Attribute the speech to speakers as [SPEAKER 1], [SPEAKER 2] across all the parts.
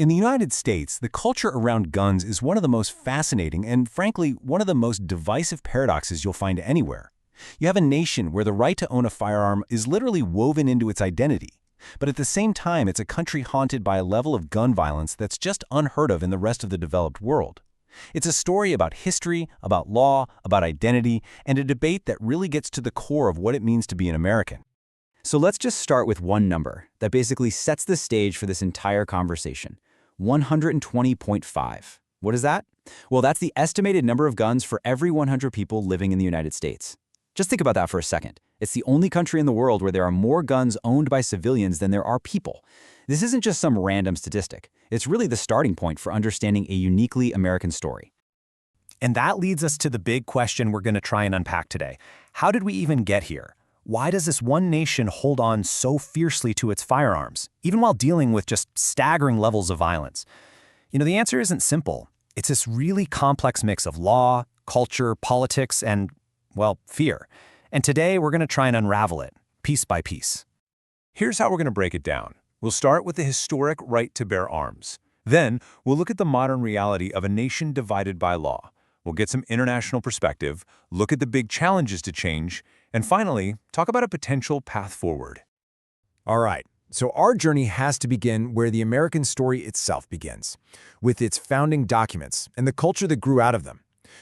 [SPEAKER 1] In the United States, the culture around guns is one of the most fascinating and, frankly, one of the most divisive paradoxes you'll find anywhere. You have a nation where the right to own a firearm is literally woven into its identity. But at the same time, it's a country haunted by a level of gun violence that's just unheard of in the rest of the developed world. It's a story about history, about law, about identity, and a debate that really gets to the core of what it means to be an American.
[SPEAKER 2] So let's just start with one number that basically sets the stage for this entire conversation. 120.5. What is that? Well, that's the estimated number of guns for every 100 people living in the United States. Just think about that for a second. It's the only country in the world where there are more guns owned by civilians than there are people. This isn't just some random statistic. It's really the starting point for understanding a uniquely American story.
[SPEAKER 1] And that leads us to the big question we're going to try and unpack today. How did we even get here? Why does this one nation hold on so fiercely to its firearms, even while dealing with just staggering levels of violence? The answer isn't simple. It's this really complex mix of law, culture, politics, and, well, fear. And today we're going to try and unravel it, piece by piece. Here's how we're going to break it down. We'll start with the historic right to bear arms. Then we'll look at the modern reality of a nation divided by law. We'll get some international perspective, look at the big challenges to change, and finally, talk about a potential path forward.
[SPEAKER 3] All right, so our journey has to begin where the American story itself begins, with its founding documents and the culture that grew out of them.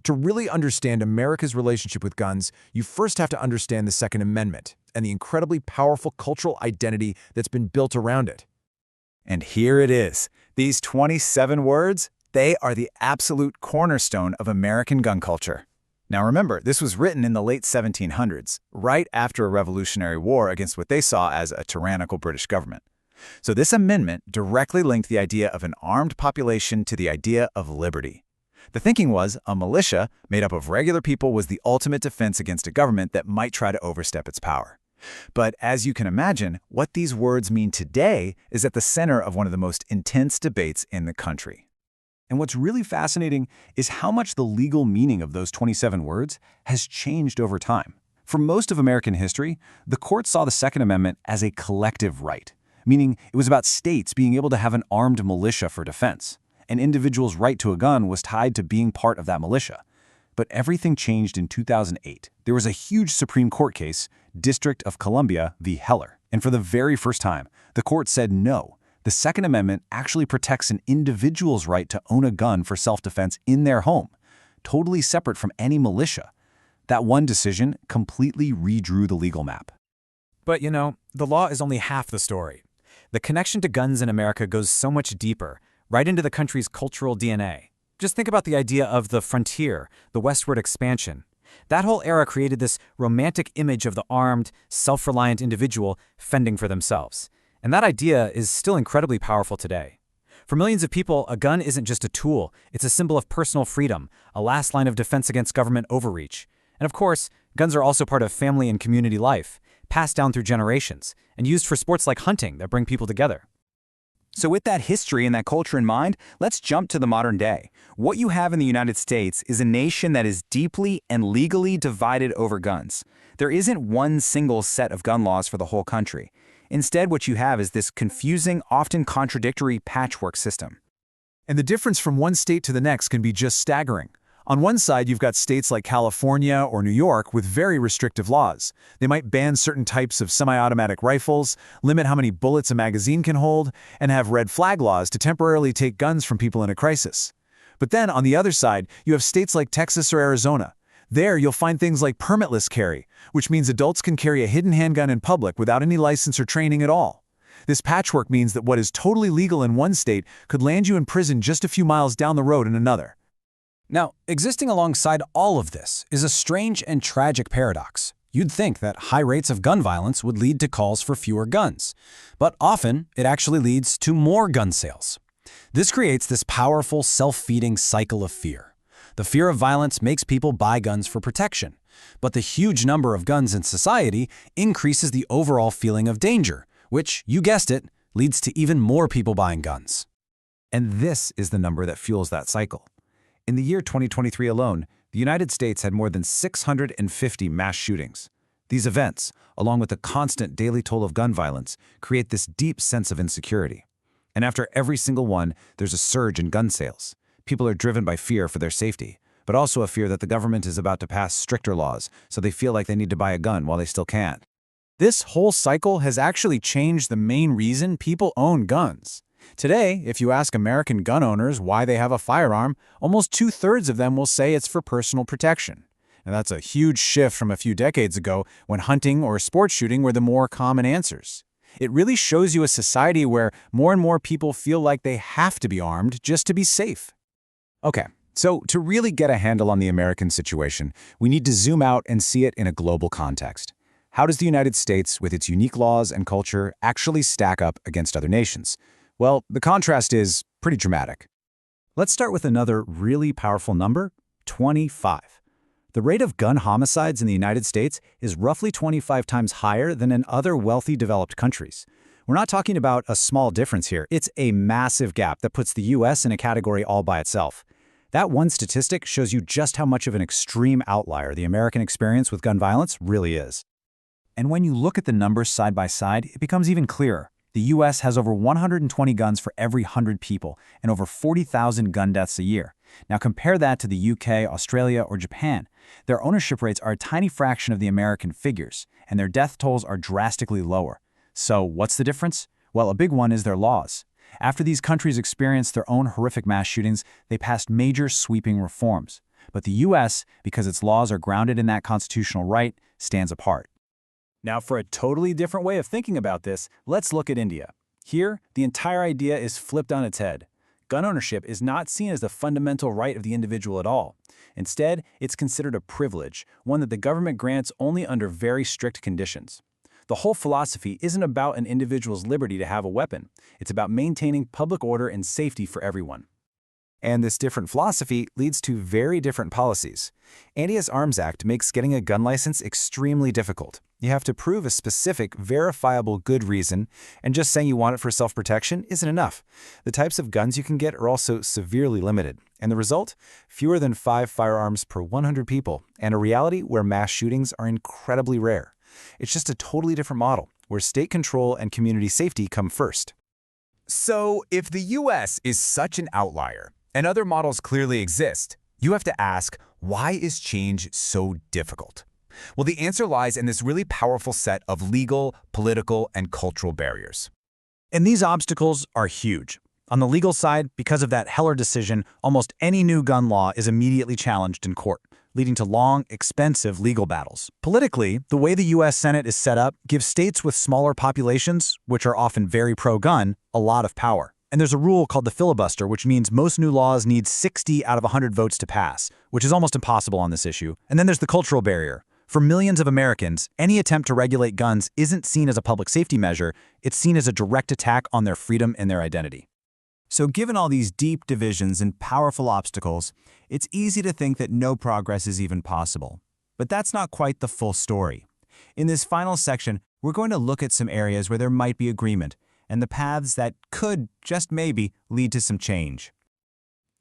[SPEAKER 3] To really understand America's relationship with guns, you first have to understand the Second Amendment and the incredibly powerful cultural identity that's been built around it.
[SPEAKER 4] And here it is. These 27 words, they are the absolute cornerstone of American gun culture. Now remember, this was written in the late 1700s, right after a Revolutionary War against what they saw as a tyrannical British government. So this amendment directly linked the idea of an armed population to the idea of liberty. The thinking was a militia made up of regular people was the ultimate defense against a government that might try to overstep its power. But as you can imagine, what these words mean today is at the center of one of the most intense debates in the country.
[SPEAKER 1] And what's really fascinating is how much the legal meaning of those 27 words has changed over time. For most of American history, the court saw the Second Amendment as a collective right, meaning it was about states being able to have an armed militia for defense. An individual's right to a gun was tied to being part of that militia. But everything changed in 2008. There was a huge Supreme Court case, District of Columbia v. Heller. And for the very first time, the court said no. The Second Amendment actually protects an individual's right to own a gun for self-defense in their home, totally separate from any militia. That one decision completely redrew the legal map.
[SPEAKER 5] But the law is only half the story. The connection to guns in America goes so much deeper, right into the country's cultural DNA. Just think about the idea of the frontier, the westward expansion. That whole era created this romantic image of the armed, self-reliant individual fending for themselves. And that idea is still incredibly powerful today. For millions of people, a gun isn't just a tool, it's a symbol of personal freedom, a last line of defense against government overreach. And of course, guns are also part of family and community life, passed down through generations, and used for sports like hunting that bring people together.
[SPEAKER 4] So with that history and that culture in mind, let's jump to the modern day. What you have in the United States is a nation that is deeply and legally divided over guns. There isn't one single set of gun laws for the whole country. Instead, what you have is this confusing, often contradictory patchwork system.
[SPEAKER 3] And the difference from one state to the next can be just staggering. On one side, you've got states like California or New York with very restrictive laws. They might ban certain types of semi-automatic rifles, limit how many bullets a magazine can hold, and have red flag laws to temporarily take guns from people in a crisis. But then, on the other side, you have states like Texas or Arizona. There, you'll find things like permitless carry, which means adults can carry a hidden handgun in public without any license or training at all. This patchwork means that what is totally legal in one state could land you in prison just a few miles down the road in another.
[SPEAKER 1] Now, existing alongside all of this is a strange and tragic paradox. You'd think that high rates of gun violence would lead to calls for fewer guns, but often it actually leads to more gun sales. This creates this powerful, self-feeding cycle of fear. The fear of violence makes people buy guns for protection, but the huge number of guns in society increases the overall feeling of danger, which, you guessed it, leads to even more people buying guns.
[SPEAKER 3] And this is the number that fuels that cycle. In the year 2023 alone, the United States had more than 650 mass shootings. These events, along with the constant daily toll of gun violence, create this deep sense of insecurity.
[SPEAKER 1] And after every single one, there's a surge in gun sales. People are driven by fear for their safety, but also a fear that the government is about to pass stricter laws, so they feel like they need to buy a gun while they still can.
[SPEAKER 3] This whole cycle has actually changed the main reason people own guns. Today, if you ask American gun owners why they have a firearm, almost 2/3 of them will say it's for personal protection. And that's a huge shift from a few decades ago when hunting or sports shooting were the more common answers. It really shows you a society where more and more people feel like they have to be armed just to be safe.
[SPEAKER 1] Okay, so to really get a handle on the American situation, we need to zoom out and see it in a global context. How does the United States, with its unique laws and culture, actually stack up against other nations? Well, the contrast is pretty dramatic.
[SPEAKER 2] Let's start with another really powerful number, 25. The rate of gun homicides in the United States is roughly 25 times higher than in other wealthy developed countries. We're not talking about a small difference here. It's a massive gap that puts the US in a category all by itself. That one statistic shows you just how much of an extreme outlier the American experience with gun violence really is.
[SPEAKER 3] And when you look at the numbers side by side, it becomes even clearer. The US has over 120 guns for every 100 people and over 40,000 gun deaths a year. Now compare that to the UK, Australia, or Japan. Their ownership rates are a tiny fraction of the American figures, and their death tolls are drastically lower. So what's the difference? Well, a big one is their laws. After these countries experienced their own horrific mass shootings, they passed major sweeping reforms. But the US, because its laws are grounded in that constitutional right, stands apart.
[SPEAKER 5] Now, for a totally different way of thinking about this, let's look at India. Here, the entire idea is flipped on its head. Gun ownership is not seen as the fundamental right of the individual at all. Instead, it's considered a privilege, one that the government grants only under very strict conditions. The whole philosophy isn't about an individual's liberty to have a weapon. It's about maintaining public order and safety for everyone.
[SPEAKER 1] And this different philosophy leads to very different policies. India's Arms Act makes getting a gun license extremely difficult. You have to prove a specific, verifiable good reason, and just saying you want it for self-protection isn't enough. The types of guns you can get are also severely limited. And the result? Fewer than 5 firearms per 100 people, and a reality where mass shootings are incredibly rare. It's just a totally different model, where state control and community safety come first.
[SPEAKER 4] So, if the US is such an outlier, and other models clearly exist, you have to ask, why is change so difficult? Well, the answer lies in this really powerful set of legal, political, and cultural barriers.
[SPEAKER 3] And these obstacles are huge. On the legal side, because of that Heller decision, almost any new gun law is immediately challenged in court, leading to long, expensive legal battles. Politically, the way the U.S. Senate is set up gives states with smaller populations, which are often very pro-gun, a lot of power. And there's a rule called the filibuster, which means most new laws need 60 out of 100 votes to pass, which is almost impossible on this issue. And then there's the cultural barrier. For millions of Americans, any attempt to regulate guns isn't seen as a public safety measure, it's seen as a direct attack on their freedom and their identity.
[SPEAKER 1] So given all these deep divisions and powerful obstacles, it's easy to think that no progress is even possible. But that's not quite the full story. In this final section, we're going to look at some areas where there might be agreement, and the paths that could, just maybe, lead to some change.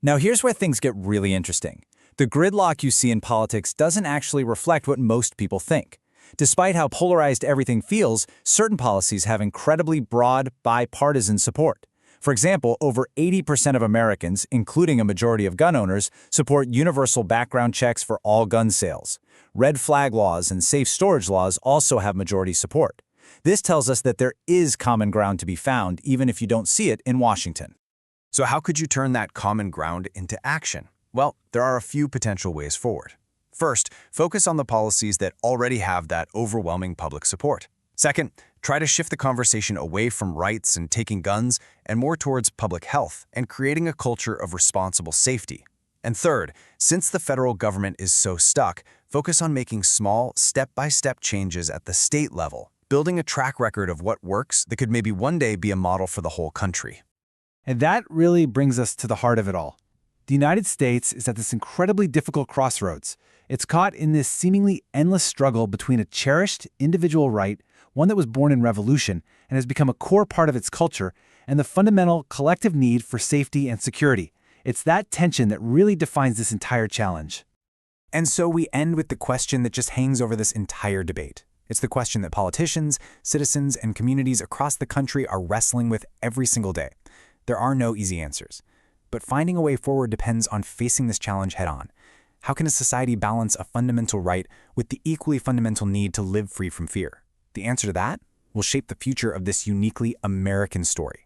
[SPEAKER 2] Now here's where things get really interesting. The gridlock you see in politics doesn't actually reflect what most people think. Despite how polarized everything feels, certain policies have incredibly broad, bipartisan support. For example, over 80% of Americans, including a majority of gun owners, support universal background checks for all gun sales. Red flag laws and safe storage laws also have majority support. This tells us that there is common ground to be found, even if you don't see it in Washington.
[SPEAKER 1] So how could you turn that common ground into action? Well, there are a few potential ways forward. First, focus on the policies that already have that overwhelming public support. Second, try to shift the conversation away from rights and taking guns and more towards public health and creating a culture of responsible safety. And third, since the federal government is so stuck, focus on making small, step-by-step changes at the state level, building a track record of what works that could maybe one day be a model for the whole country.
[SPEAKER 3] And that really brings us to the heart of it all. The United States is at this incredibly difficult crossroads. It's caught in this seemingly endless struggle between a cherished individual right, one that was born in revolution and has become a core part of its culture, and the fundamental collective need for safety and security. It's that tension that really defines this entire challenge.
[SPEAKER 1] And so we end with the question that just hangs over this entire debate. It's the question that politicians, citizens, and communities across the country are wrestling with every single day.
[SPEAKER 5] There are no easy answers. But finding a way forward depends on facing this challenge head-on. How can a society balance a fundamental right with the equally fundamental need to live free from fear? The answer to that will shape the future of this uniquely American story.